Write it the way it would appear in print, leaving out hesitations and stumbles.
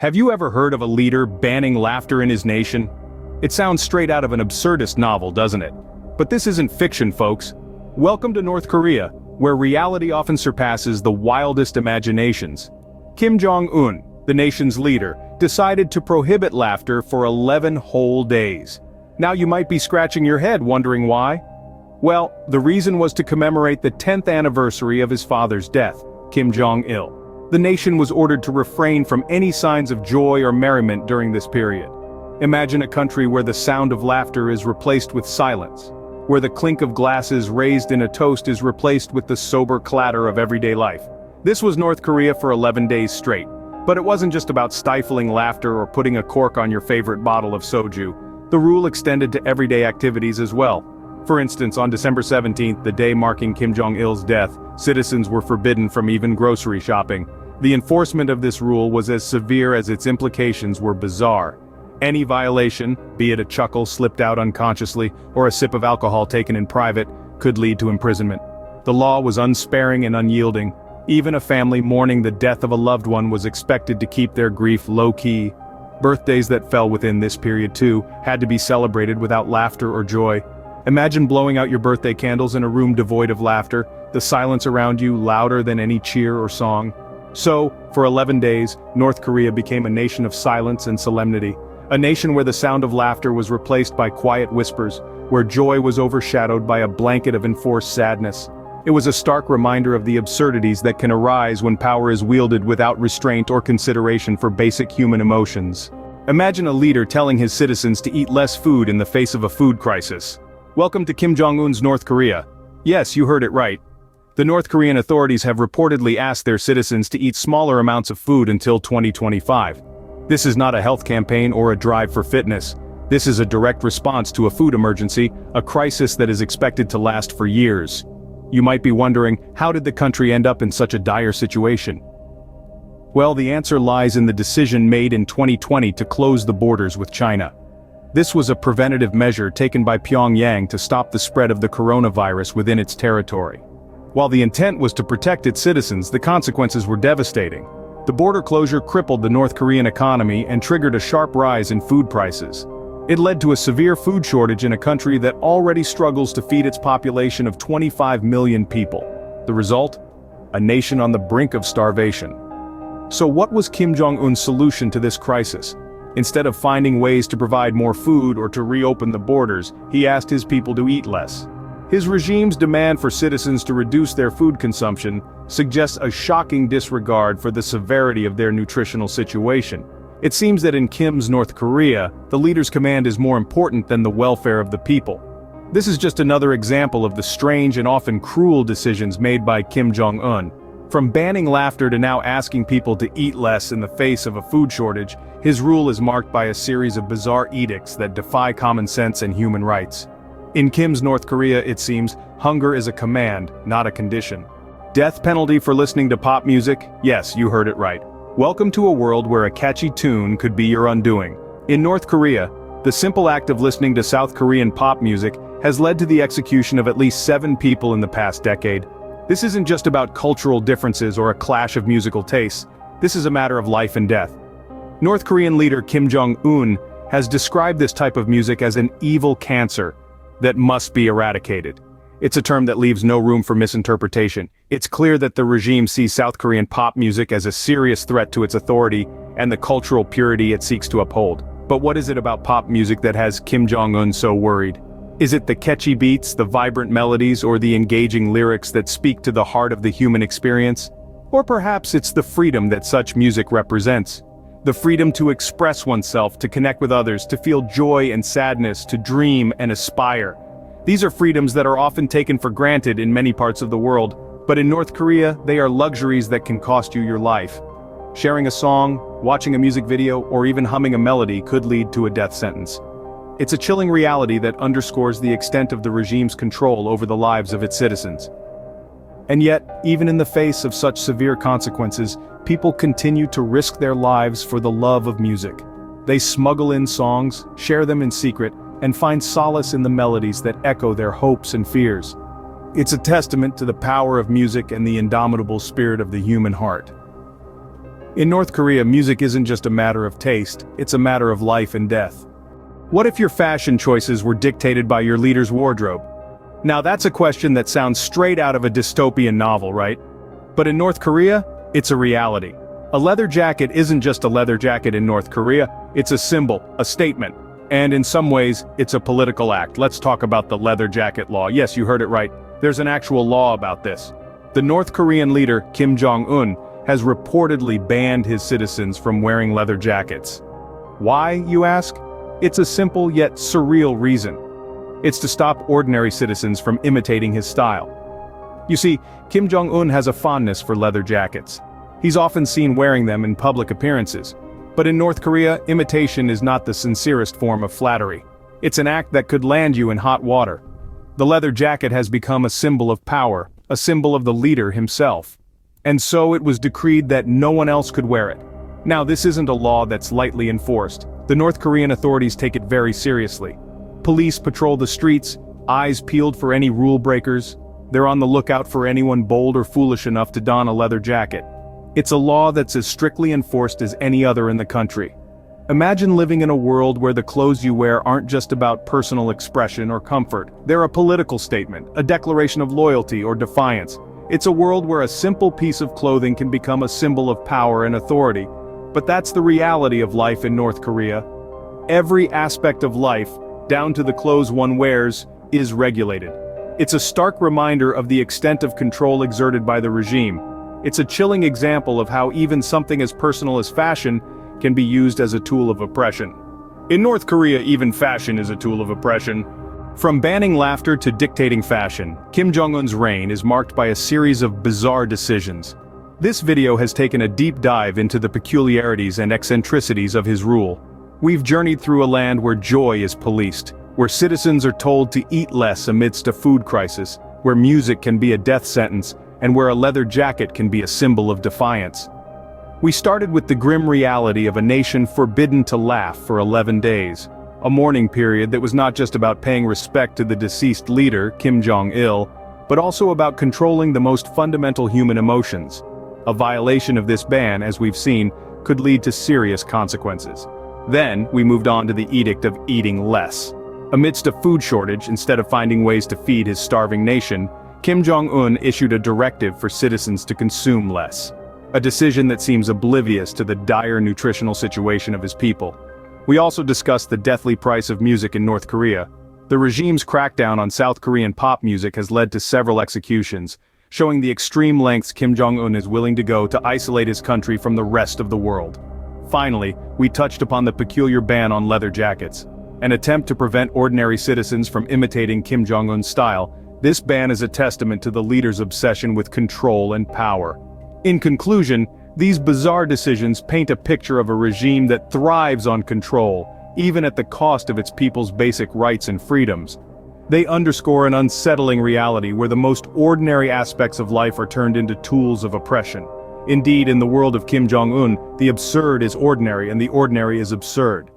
Have you ever heard of a leader banning laughter in his nation? It sounds straight out of an absurdist novel, doesn't it? But this isn't fiction, folks. Welcome to North Korea, where reality often surpasses the wildest imaginations. Kim Jong-un, the nation's leader, decided to prohibit laughter for 11 whole days. Now you might be scratching your head wondering why. Well, the reason was to commemorate the 10th anniversary of his father's death, Kim Jong-il. The nation was ordered to refrain from any signs of joy or merriment during this period. Imagine a country where the sound of laughter is replaced with silence, where the clink of glasses raised in a toast is replaced with the sober clatter of everyday life. This was North Korea for 11 days straight. But it wasn't just about stifling laughter or putting a cork on your favorite bottle of soju. The rule extended to everyday activities as well. For instance, on December 17th, the day marking Kim Jong-il's death, citizens were forbidden from even grocery shopping. The enforcement of this rule was as severe as its implications were bizarre. Any violation, be it a chuckle slipped out unconsciously or a sip of alcohol taken in private, could lead to imprisonment. The law was unsparing and unyielding. Even a family mourning the death of a loved one was expected to keep their grief low-key. Birthdays that fell within this period too had to be celebrated without laughter or joy. Imagine blowing out your birthday candles in a room devoid of laughter, the silence around you louder than any cheer or song. So, for 11 days, North Korea became a nation of silence and solemnity. A nation where the sound of laughter was replaced by quiet whispers, where joy was overshadowed by a blanket of enforced sadness. It was a stark reminder of the absurdities that can arise when power is wielded without restraint or consideration for basic human emotions. Imagine a leader telling his citizens to eat less food in the face of a food crisis. Welcome to Kim Jong-un's North Korea. Yes, you heard it right. The North Korean authorities have reportedly asked their citizens to eat smaller amounts of food until 2025. This is not a health campaign or a drive for fitness. This is a direct response to a food emergency, a crisis that is expected to last for years. You might be wondering, how did the country end up in such a dire situation? Well, the answer lies in the decision made in 2020 to close the borders with China. This was a preventative measure taken by Pyongyang to stop the spread of the coronavirus within its territory. While the intent was to protect its citizens, the consequences were devastating. The border closure crippled the North Korean economy and triggered a sharp rise in food prices. It led to a severe food shortage in a country that already struggles to feed its population of 25 million people. The result? A nation on the brink of starvation. So what was Kim Jong-un's solution to this crisis? Instead of finding ways to provide more food or to reopen the borders, he asked his people to eat less. His regime's demand for citizens to reduce their food consumption suggests a shocking disregard for the severity of their nutritional situation. It seems that in Kim's North Korea, the leader's command is more important than the welfare of the people. This is just another example of the strange and often cruel decisions made by Kim Jong-un. From banning laughter to now asking people to eat less in the face of a food shortage, his rule is marked by a series of bizarre edicts that defy common sense and human rights. In Kim's North Korea, it seems, hunger is a command, not a condition. Death penalty for listening to pop music? Yes, you heard it right. Welcome to a world where a catchy tune could be your undoing. In North Korea, the simple act of listening to South Korean pop music has led to the execution of at least 7 people in the past decade. This isn't just about cultural differences or a clash of musical tastes. This is a matter of life and death. North Korean leader Kim Jong-un has described this type of music as an evil cancer that must be eradicated. It's a term that leaves no room for misinterpretation. It's clear that the regime sees South Korean pop music as a serious threat to its authority and the cultural purity it seeks to uphold. But what is it about pop music that has Kim Jong-un so worried? Is it the catchy beats, the vibrant melodies, or the engaging lyrics that speak to the heart of the human experience? Or perhaps it's the freedom that such music represents. The freedom to express oneself, to connect with others, to feel joy and sadness, to dream and aspire. These are freedoms that are often taken for granted in many parts of the world, but in North Korea, they are luxuries that can cost you your life. Sharing a song, watching a music video, or even humming a melody could lead to a death sentence. It's a chilling reality that underscores the extent of the regime's control over the lives of its citizens. And yet, even in the face of such severe consequences, people continue to risk their lives for the love of music. They smuggle in songs, share them in secret, and find solace in the melodies that echo their hopes and fears. It's a testament to the power of music and the indomitable spirit of the human heart. In North Korea, music isn't just a matter of taste, it's a matter of life and death. What if your fashion choices were dictated by your leader's wardrobe? Now that's a question that sounds straight out of a dystopian novel, right? But in North Korea, it's a reality. A leather jacket isn't just a leather jacket in North Korea, it's a symbol, a statement. And in some ways, it's a political act. Let's talk about the leather jacket law. Yes, you heard it right. There's an actual law about this. The North Korean leader, Kim Jong-un, has reportedly banned his citizens from wearing leather jackets. Why, you ask? It's a simple yet surreal reason. It's to stop ordinary citizens from imitating his style. You see, Kim Jong-un has a fondness for leather jackets. He's often seen wearing them in public appearances. But in North Korea, imitation is not the sincerest form of flattery. It's an act that could land you in hot water. The leather jacket has become a symbol of power, a symbol of the leader himself. And so it was decreed that no one else could wear it. Now this isn't a law that's lightly enforced. The North Korean authorities take it very seriously. Police patrol the streets, eyes peeled for any rule breakers. They're on the lookout for anyone bold or foolish enough to don a leather jacket. It's a law that's as strictly enforced as any other in the country. Imagine living in a world where the clothes you wear aren't just about personal expression or comfort. They're a political statement, a declaration of loyalty or defiance. It's a world where a simple piece of clothing can become a symbol of power and authority. But that's the reality of life in North Korea. Every aspect of life, down to the clothes one wears, is regulated. It's a stark reminder of the extent of control exerted by the regime. It's a chilling example of how even something as personal as fashion can be used as a tool of oppression. In North Korea, even fashion is a tool of oppression. From banning laughter to dictating fashion, Kim Jong-un's reign is marked by a series of bizarre decisions. This video has taken a deep dive into the peculiarities and eccentricities of his rule. We've journeyed through a land where joy is policed, where citizens are told to eat less amidst a food crisis, where music can be a death sentence, and where a leather jacket can be a symbol of defiance. We started with the grim reality of a nation forbidden to laugh for 11 days. A mourning period that was not just about paying respect to the deceased leader, Kim Jong-il, but also about controlling the most fundamental human emotions. A violation of this ban, as we've seen, could lead to serious consequences. Then, we moved on to the edict of eating less. Amidst a food shortage, instead of finding ways to feed his starving nation, Kim Jong-un issued a directive for citizens to consume less. A decision that seems oblivious to the dire nutritional situation of his people. We also discussed the deathly price of music in North Korea. The regime's crackdown on South Korean pop music has led to several executions, showing the extreme lengths Kim Jong-un is willing to go to isolate his country from the rest of the world. Finally, we touched upon the peculiar ban on leather jackets. An attempt to prevent ordinary citizens from imitating Kim Jong-un's style. This ban is a testament to the leader's obsession with control and power. In conclusion, these bizarre decisions paint a picture of a regime that thrives on control, even at the cost of its people's basic rights and freedoms. They underscore an unsettling reality where the most ordinary aspects of life are turned into tools of oppression. Indeed, in the world of Kim Jong-un, the absurd is ordinary and the ordinary is absurd.